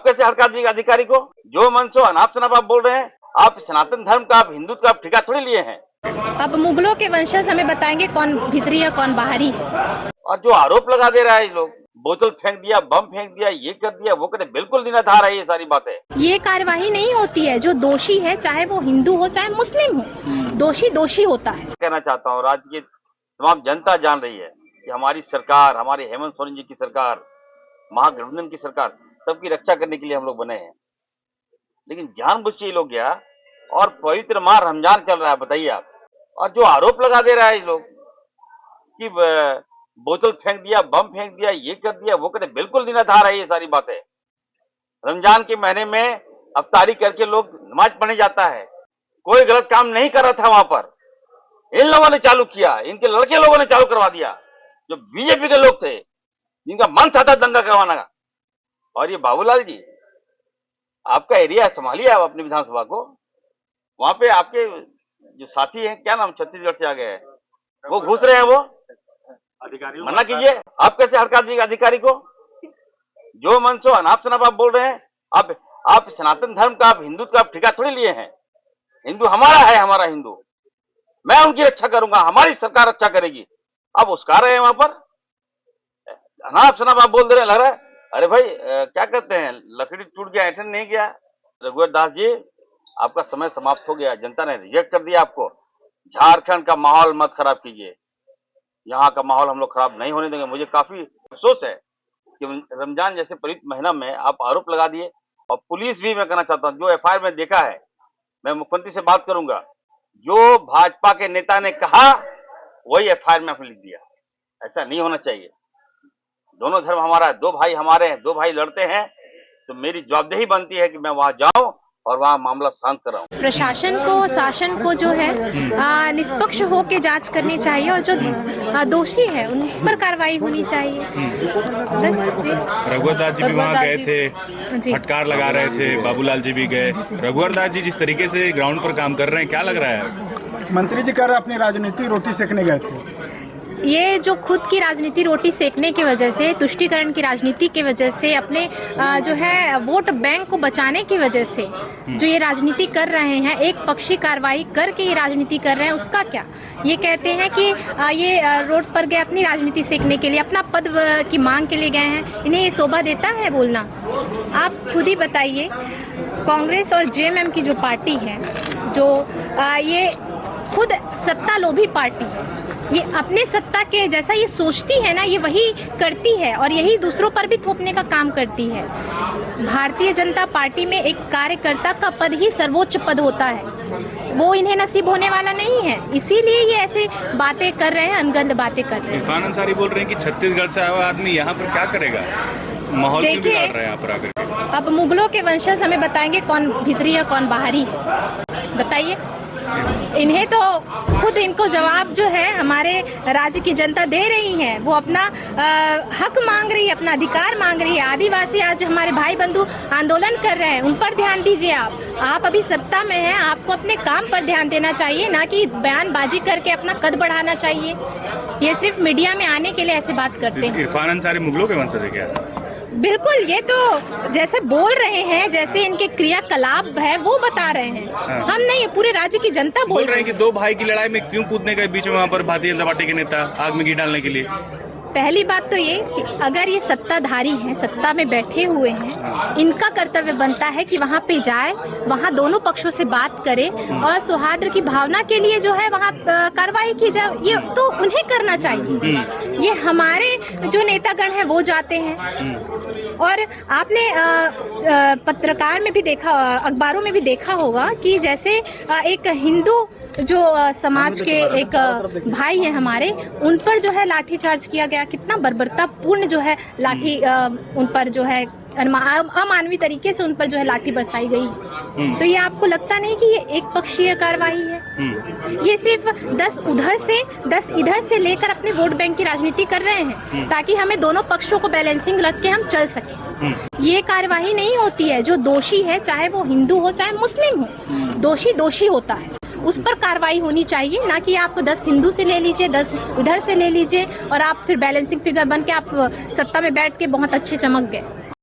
आप कैसे हड़का दीजिएगा अधिकारी को? जो मन सो अनाप शनाप आप बोल रहे हैं। आप सनातन धर्म का, आप हिंदुत्व का आप ठेका थोड़ी लिए हैं। अब मुगलों के वंशज हमें बताएंगे कौन भीतरी है कौन बाहरी है। और जो आरोप लगा दे रहा है लोग, बोतल फेंक दिया, बम फेंक दिया, ये कर दिया, वो करे, बिल्कुल निराधार है ये सारी बातें। ये कार्यवाही नहीं होती है। जो दोषी है, चाहे वो हिंदू हो चाहे मुस्लिम हो, दोषी दोषी होता है। कहना चाहता हूँ, राज्य की तमाम जनता जान रही है कि हमारी सरकार, हमारे हेमंत सोरेन जी की सरकार, महागठबंधन की सरकार, सबकी रक्षा करने के लिए हम लोग बने हैं। लेकिन जानबूझ के ये लोग गया और पवित्र माह रमजान चल रहा है, बताइए आप, और जो आरोप लगा दे रहा है ये लोग कि बोतल फेंक दिया, बम फेंक दिया, ये कर दिया, वो करे, बिल्कुल निराधार है ये सारी बातें। रमजान के महीने में अफ्तारी करके लोग नमाज पढ़ने जाता है। कोई गलत काम नहीं कर रहा था वहां पर, इन लोगों ने चालू किया, इनके लड़के लोगों ने चालू करवा दिया, जो बीजेपी के लोग थे, जिनका मन चाहता दंगा करवाने का। और ये बाबूलाल जी, आपका एरिया संभालिए आप अपनी विधानसभा को। वहां पे आपके जो साथी हैं, क्या नाम, छत्तीसगढ़ से आ गए हैं, वो घुस रहे हैं, वो अधिकारी मना कीजिए। आप कैसे हड़का दीजिएगा अधिकारी को? जो मन सो अनाप शनाप आप बोल रहे हैं। आप सनातन धर्म का, आप हिंदुत्व का आप ठेका थोड़ी लिए हैं। हिंदू हमारा है, हमारा हिंदू, मैं उनकी रक्षा करूंगा, हमारी सरकार रक्षा करेगी। आप उसका रहे हैं वहां पर, अनाप शनाप आप बोल दे रहे हैं। लग रहा है अरे भाई क्या कहते हैं, लकड़ी टूट गया ऐठन नहीं गया। रघुवर दास जी, आपका समय समाप्त हो गया, जनता ने रिजेक्ट कर दिया आपको। झारखंड का माहौल मत खराब कीजिए, यहाँ का माहौल हम लोग खराब नहीं होने देंगे। मुझे काफी अफसोस है कि रमजान जैसे पवित्र महीना में आप आरोप लगा दिए। और पुलिस भी, मैं कहना चाहता हूँ, जो एफआईआर में देखा है, मैं मुख्यमंत्री से बात करूंगा, जो भाजपा के नेता ने कहा वही एफआईआर में आपने लिख दिया। ऐसा नहीं होना चाहिए। दोनों धर्म हमारा है, दो भाई हमारे हैं, दो भाई लड़ते हैं, तो मेरी जवाबदेही बनती है कि मैं वहां जाऊं और वहाँ मामला शांत कराऊं। प्रशासन को, शासन को जो है निष्पक्ष होकर जांच करनी चाहिए और जो दोषी है उन पर कार्रवाई होनी चाहिए। बस जी। रघुवर दास जी भी वहाँ गए थे, फटकार लगा रहे थे, बाबूलाल जी भी गए। रघुवर दास जी जिस तरीके से ग्राउंड पर काम कर रहे हैं, क्या लग रहा है? मंत्री जी कह रहे अपनी राजनीति रोटी सेकने गए थे। ये जो खुद की राजनीति रोटी सेकने की वजह से, तुष्टीकरण की राजनीति की वजह से, अपने जो है वोट बैंक को बचाने की वजह से जो ये राजनीति कर रहे हैं, एक पक्षी कार्रवाई करके ये राजनीति कर रहे हैं, उसका क्या? ये कहते हैं कि ये रोड पर गए अपनी राजनीति सेकने के लिए, अपना पद की मांग के लिए गए हैं। इन्हें ये शोभा देता है बोलना? आप खुद ही बताइए। कांग्रेस और जेएमएम की जो पार्टी है, जो ये खुद सत्ता लोभी पार्टी है, ये अपने सत्ता के जैसा ये सोचती है ना, ये वही करती है और यही दूसरों पर भी थोपने का काम करती है। भारतीय जनता पार्टी में एक कार्यकर्ता का पद ही सर्वोच्च पद होता है, वो इन्हें नसीब होने वाला नहीं है। इसीलिए ये ऐसे बातें कर रहे हैं, अनगढ़ बातें कर रहे हैं। इरफान अंसारी बोल रहे हैं कि छत्तीसगढ़ से आया आदमी यहाँ पर क्या करेगा, माहौल क्यों बिगाड़ रहा है यहाँ पर आकर? अब मुगलों के वंशज हमें बताएंगे कौन भीतरी है कौन बाहरी है, बताइए। इन्हें तो खुद इनको जवाब जो है हमारे राज्य की जनता दे रही है। वो अपना हक मांग रही है, अपना अधिकार मांग रही है। आदिवासी आज हमारे भाई बंधु आंदोलन कर रहे हैं, उन पर ध्यान दीजिए। आप अभी सत्ता में हैं, आपको अपने काम पर ध्यान देना चाहिए, ना कि बयानबाजी करके अपना कद बढ़ाना चाहिए। ये सिर्फ मीडिया में आने के लिए ऐसे बात करते हैं। इरफान अंसारी मुगलों के वंशज है क्या? बिल्कुल, ये तो जैसे बोल रहे हैं, जैसे इनके क्रियाकलाप है वो बता रहे हैं। हम नहीं, पूरे राज्य की जनता बोल रहे हैं कि दो भाई की लड़ाई में क्यों कूदने का बीच में वहाँ पर भारतीय जनता पार्टी के नेता आग में घी डालने के लिए। पहली बात तो ये कि अगर ये सत्ताधारी हैं, सत्ता में बैठे हुए हैं, इनका कर्तव्य बनता है कि वहाँ पे जाए, वहाँ दोनों पक्षों से बात करे और सौहार्द की भावना के लिए जो है वहाँ कार्रवाई की जाए। ये तो उन्हें करना चाहिए। ये हमारे जो नेतागण हैं वो जाते हैं। और आपने पत्रकार में भी देखा, अखबारों में भी देखा होगा कि जैसे एक हिंदू जो समाज के एक भाई हैं हमारे, उन पर जो है लाठीचार्ज किया गया। कितना बर्बरतापूर्ण जो है लाठी उन पर जो है अमानवीय तरीके से उन पर जो है लाठी बरसाई गई। तो ये आपको लगता नहीं कि ये एक पक्षीय कार्रवाई है? ये सिर्फ 10 उधर से 10 इधर से लेकर अपने वोट बैंक की राजनीति कर रहे हैं ताकि हमें दोनों पक्षों को बैलेंसिंग रख के हम चल सके। ये कार्यवाही नहीं होती है। जो दोषी है, चाहे वो हिंदू हो चाहे मुस्लिम हो, दोषी दोषी होता है, उस पर कार्रवाई होनी चाहिए। ना कि आप 10 हिंदू से ले लीजिए, 10 उधर से ले लीजिए और आप फिर बैलेंसिंग फिगर बन के आप सत्ता में बैठ के बहुत अच्छे चमक गए।